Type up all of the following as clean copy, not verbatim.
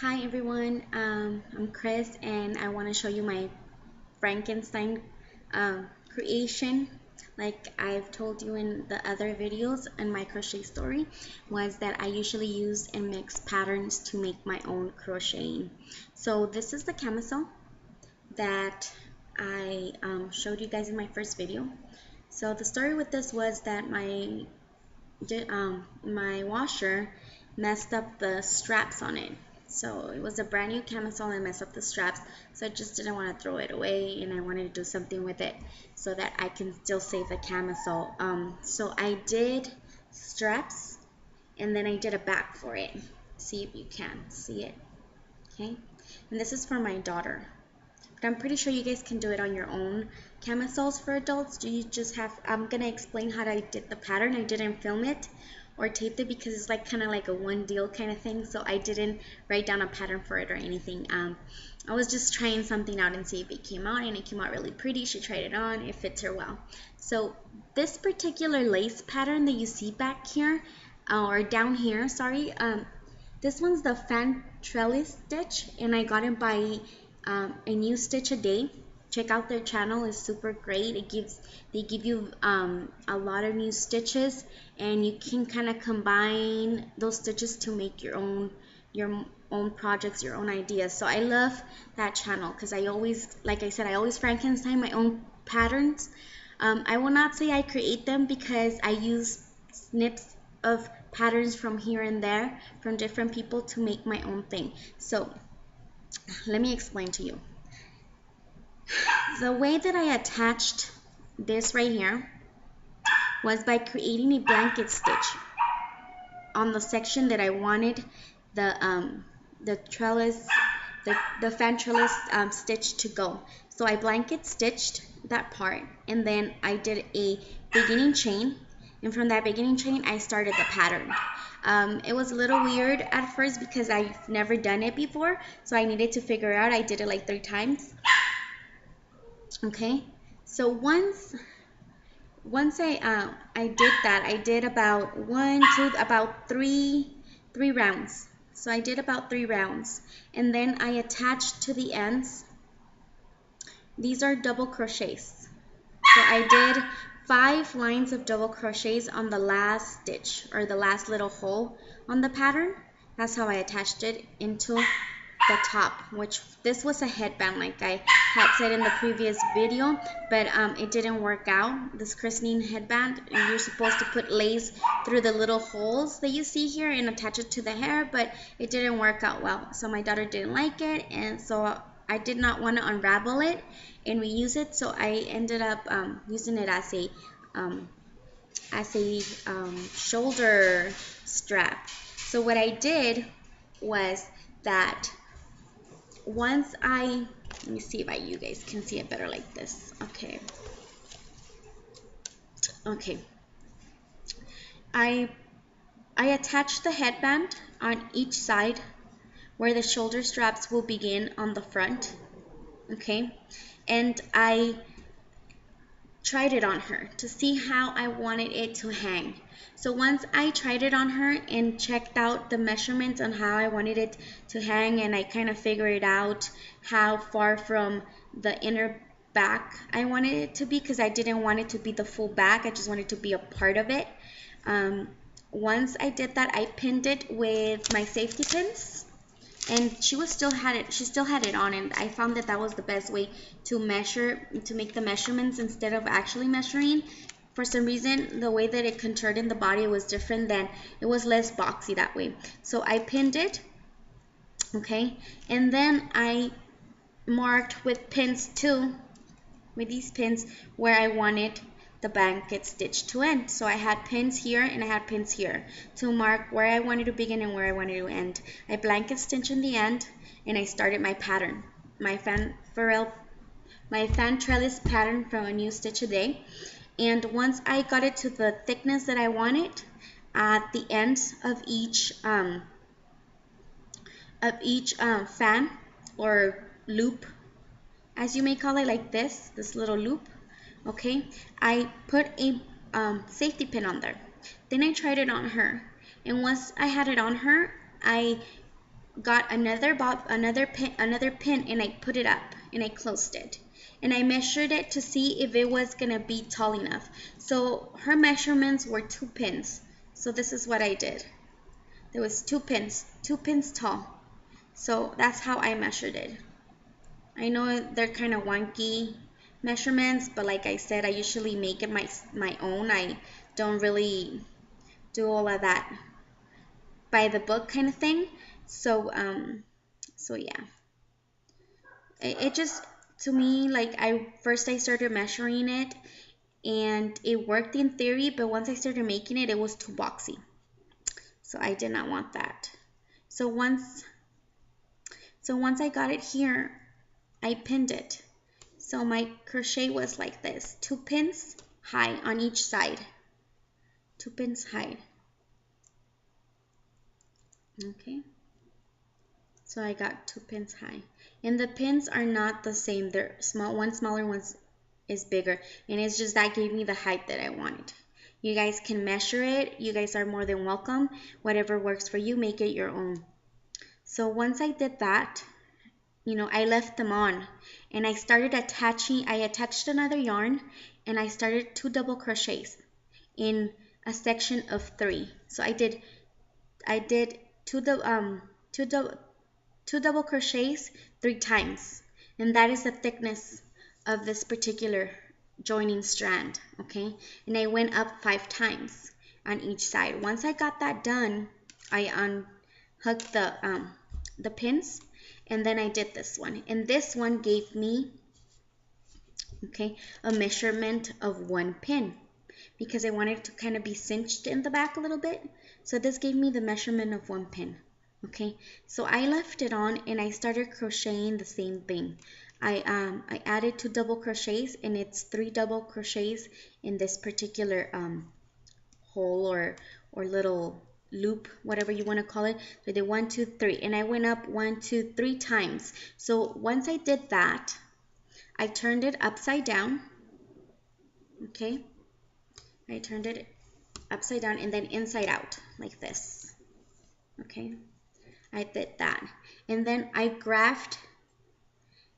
Hi everyone, I'm Chris and I want to show you my Frankenstein creation. Like I've told you in the other videos in my crochet story, was that I usually use and mix patterns to make my own crocheting. So this is the camisole that I showed you guys in my first video. So the story with this was that my washer messed up the straps on it. So it was a brand new camisole and messed up the straps. So I just didn't want to throw it away and I wanted to do something with it so that I can still save the camisole. So I did straps and then I did a back for it. See if you can see it. Okay. And this is for my daughter. But I'm pretty sure you guys can do it on your own camisoles for adults. You just have, I'm going to explain how I did the pattern. I didn't film it or tape it because it's like kind of like a one deal kind of thing. So I didn't write down a pattern for it or anything. I was just trying something out and see if it came out, and it came out really pretty. She tried it on. It fits her well. So this particular lace pattern that you see back here, or down here, sorry, this one's the fan trellis stitch, and I got it by a new stitch a day. Check out their channel, it's super great. They give you a lot of new stitches, and you can kind of combine those stitches to make your own projects, your own ideas. So I love that channel because I always, like I said, I always Frankenstein my own patterns. I will not say I create them because I use snips of patterns from here and there from different people to make my own thing. So let me explain to you. The way that I attached this right here was by creating a blanket stitch on the section that I wanted the trellis, the fan trellis stitch to go. So I blanket stitched that part, and then I did a beginning chain, and from that beginning chain I started the pattern. It was a little weird at first because I've never done it before, so I needed to figure out. I did it like 3 times. Okay, so once I did that, I did about about three rounds. So I did about 3 rounds, and then I attached to the ends. These are double crochets. So I did 5 lines of double crochets on the last stitch, or the last little hole on the pattern. That's how I attached it into the top, which this was a headband like I had said in the previous video, but it didn't work out, this christening headband. And you're supposed to put lace through the little holes that you see here and attach it to the hair, but it didn't work out well. So my daughter didn't like it, and so I did not want to unravel it and reuse it, so I ended up using it as a shoulder strap. So what I did was that once let me see if you guys can see it better like this. Okay. I attached the headband on each side where the shoulder straps will begin on the front. Okay, and I tried it on her to see how I wanted it to hang. So once I tried it on her and checked out the measurements on how I wanted it to hang, and I kind of figured out how far from the inner back I wanted it to be, because I didn't want it to be the full back, I just wanted it to be a part of it. Once I did that, I pinned it with my safety pins, and she still had it on, and I found that that was the best way to make the measurements instead of actually measuring. For some reason, the way that it contoured in the body was different, it was less boxy that way. So I pinned it, okay, and then I marked with pins too, with these pins, where I wanted the blanket stitch to end. So I had pins here and I had pins here to mark where I wanted to begin and where I wanted to end. I blanket stitched in the end, and I started my pattern, my fan trellis pattern from a new stitch a day. And once I got it to the thickness that I wanted, at the ends of each fan or loop, as you may call it, like this little loop, okay, I put a safety pin on there. Then I tried it on her, and once I had it on her, I got another pin, and I put it up and I closed it. And I measured it to see if it was gonna be tall enough. So her measurements were 2 pins. So this is what I did. There was 2 pins tall. So that's how I measured it. I know they're kind of wonky measurements, but like I said, I usually make it my own. I don't really do all of that by the book kind of thing. So so yeah, it just, to me, like, I started measuring it and it worked in theory, but once I started making it, it was too boxy. So I did not want that. So once I got it here, I pinned it. So my crochet was like this, 2 pins high on each side. 2 pins high. Okay. So I got 2 pins high. And the pins are not the same. They're small, one smaller, one is bigger. And it's just that gave me the height that I wanted. You guys can measure it. You guys are more than welcome. Whatever works for you, make it your own. So once I did that, you know, I left them on and I started attaching. I attached another yarn and I started 2 double crochets in a section of 3. So I did 2 double crochets 3 times, and that is the thickness of this particular joining strand. Okay, and I went up 5 times on each side. Once I got that done, I unhooked the pins, and then I did this one, and this one gave me, okay, a measurement of 1 pin because I wanted it to kind of be cinched in the back a little bit. So this gave me the measurement of 1 pin. Okay, so I left it on and I started crocheting the same thing. I added 2 double crochets, and it's 3 double crochets in this particular hole or little loop, whatever you want to call it. So I did 1, 2, 3, and I went up 1, 2, 3 times. So once I did that, I turned it upside down. Okay, I turned it upside down and then inside out like this. Okay, I did that, and then I graphed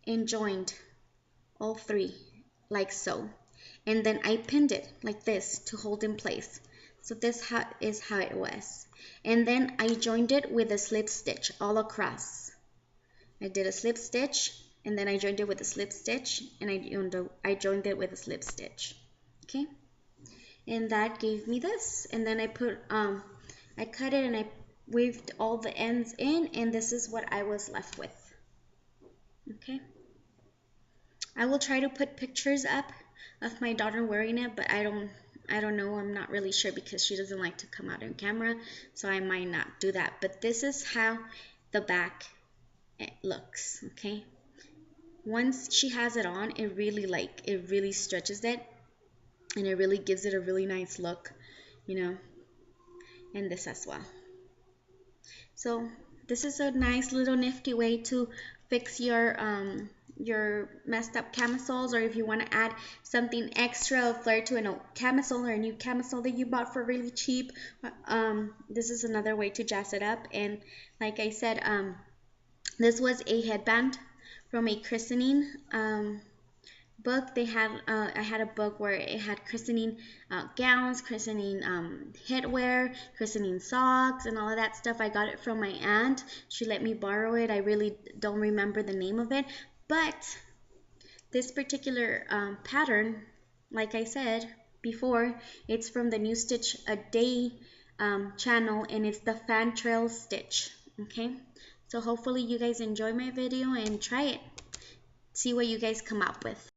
and joined all 3 like so, and then I pinned it like this to hold in place. So this is how it was, and then I joined it with a slip stitch all across. I did a slip stitch, and then I joined it with a slip stitch, and I joined it with a slip stitch. Okay, and that gave me this, and then I put I cut it and I weaved all the ends in, and this is what I was left with. Okay, I will try to put pictures up of my daughter wearing it, but I don't know, I'm not really sure because she doesn't like to come out on camera, so I might not do that. But this is how the back looks. Okay, once she has it on, it really stretches it, and it really gives it a really nice look, you know, and this as well. So this is a nice little nifty way to fix your messed up camisoles, or if you want to add something extra flair to a camisole or a new camisole that you bought for really cheap. This is another way to jazz it up. And like I said, this was a headband from a christening book. They had I had a book where it had christening gowns, christening headwear, christening socks, and all of that stuff. I got it from my aunt. She let me borrow it. I really don't remember the name of it, but this particular pattern, like I said before, it's from the New Stitch a Day channel, and it's the fan trail stitch. Okay, so hopefully you guys enjoy my video and try it. See what you guys come up with.